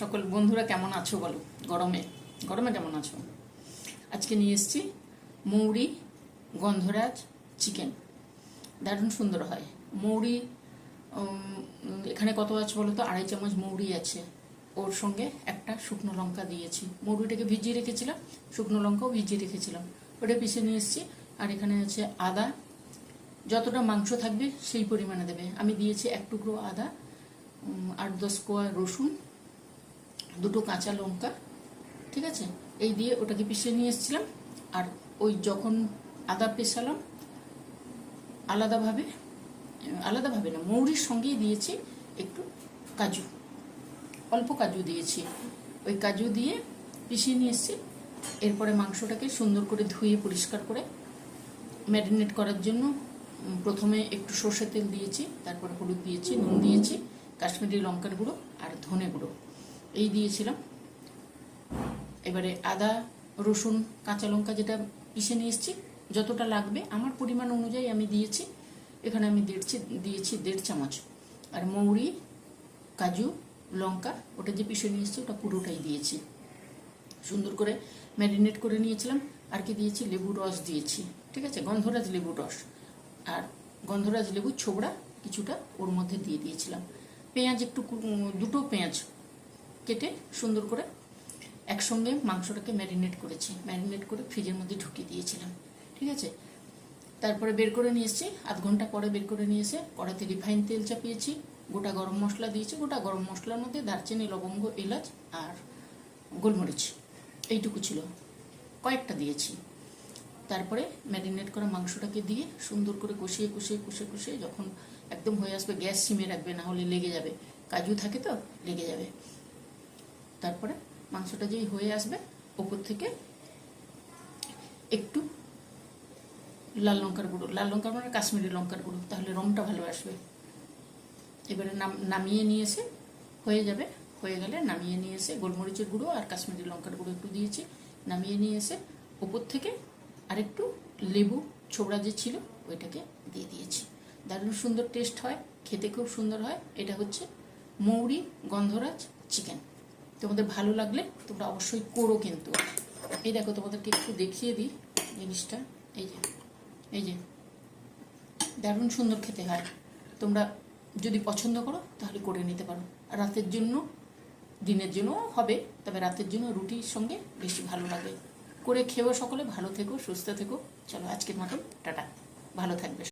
সকল বন্ধুরা কেমন আছো বলো? গরমে গরমে কেমন আছো? আজকে নিয়ে এসেছি মৌরি গন্ধরাজ চিকেন। দারুণ সুন্দর হয় মৌরি। এখানে কত আছে বলো তো? 2.5 চামচ মৌরি আছে, ওর সঙ্গে একটা শুকনো লঙ্কা দিয়েছি। মৌরিটাকে ভিজিয়ে রেখেছিলাম, শুকনো লঙ্কাও ভিজিয়ে রেখেছিলাম, ওটা পিষে নিয়ে এসেছি। আর এখানে আছে আদা, যতটা মাংস থাকবে সেই পরিমাণে দেবে। আমি দিয়েছি 1 টুকরো আদা, 8-10 কোয়া রসুন, 2টো কাঁচা লঙ্কা, ঠিক আছে? এই দিয়ে ওটাকে পিষে নিয়ে এসেছিলাম। আর ওই যখন আদা পেশালাম আলাদাভাবে আলাদাভাবে না, মৌরির সঙ্গেই দিয়েছি একটু কাজু, অল্প কাজু দিয়েছি। ওই কাজু দিয়ে পিষিয়ে নিয়ে এসেছি। এরপরে মাংসটাকে সুন্দর করে ধুয়ে পরিষ্কার করে ম্যারিনেট করার জন্য প্রথমে একটু সর্ষের তেল দিয়েছি, তারপরে হলুদ দিয়েছি, নুন দিয়েছি, কাশ্মীরি লঙ্কার গুঁড়ো আর ধনে গুঁড়ো এই দিয়েছিলাম। এবারে আদা রসুন কাঁচা লঙ্কা যেটা পিষে নিয়ে এসেছি, যতটা লাগবে আমার পরিমাণ অনুযায়ী আমি দিয়েছি। এখানে আমি দিয়েছি 1.5 চামচ। আর মৌরি কাজু লঙ্কা ওটা যে পিষে নিয়ে এসেছি ওটা পুরোটাই দিয়েছি। সুন্দর করে ম্যারিনেট করে নিয়েছিলাম। আর কি দিয়েছি? লেবুর রস দিয়েছি, ঠিক আছে? গন্ধরাজ লেবুর রস আর গন্ধরাজ লেবুর ছোবড়া কিছুটা ওর মধ্যে দিয়ে দিয়েছিলাম। পেঁয়াজ একটু, 2টো পেঁয়াজ কেটে সুন্দর করে একসঙ্গে মাংসটাকে ম্যারিনেট করেছি, ম্যারিনেট করে ফ্রিজের মধ্যে ঢুকিয়ে দিয়েছিলাম, ঠিক আছে? তারপরে বের করে নিয়ে এসেছি, আধ ঘন্টা পরে বের করে নিয়ে এসে কড়াইতে রিফাইন তেল চাপিয়েছি, গোটা গরম মশলা দিয়েছি। গোটা গরম মশলার মধ্যে দারচিনি লবঙ্গ এলাচ আর গোলমরিচ এইটুকু ছিল, কয়েকটা দিয়েছি। তারপরে ম্যারিনেট করা মাংসটাকে দিয়ে সুন্দর করে কষিয়ে কষিয়ে কষে কষিয়ে যখন একদম হয়ে আসবে, গ্যাস সিমে রাখবে, না হলে লেগে যাবে, কাজু থাকে তো লেগে যাবে। তারপরে মাংসটা যেই হয়ে আসবে ওপর থেকে একটু লাল লঙ্কার গুঁড়ো, লাল লঙ্কার মানে কাশ্মীরি লঙ্কার গুঁড়ো, তাহলে রংটা ভালো আসবে। এবারে নামিয়ে নিয়ে এসে হয়ে যাবে, হয়ে গেলে নামিয়ে নিয়ে এসে গোলমরিচের গুঁড়ো আর কাশ্মীরি লঙ্কার গুঁড়ো একটু দিয়েছি। নামিয়ে নিয়ে এসে ওপর থেকে আরেকটু লেবু ছোবড়া যে ছিল ওইটাকে দিয়ে দিয়েছি। দারুণ সুন্দর টেস্ট হয়, খেতে খুব সুন্দর হয়। এটা হচ্ছে মৌরি গন্ধরাজ চিকেন। তোমাদের ভালো লাগলে তোমরা অবশ্যই করো কিন্তু। এই দেখো, তোমাদেরকে একটু দেখিয়ে দিই জিনিসটা। এই যে দারুণ সুন্দর খেতে হয়। তোমরা যদি পছন্দ করো তাহলে করে নিতে পারো। রাতের জন্য, দিনের জন্য হবে, তবে রাতের জন্য রুটির সঙ্গে বেশি ভালো লাগে। করে খেয়েও সকলে। ভালো থেকো, সুস্থ থেকো। চলো আজকের মতন টাটা, ভালো থাকবে।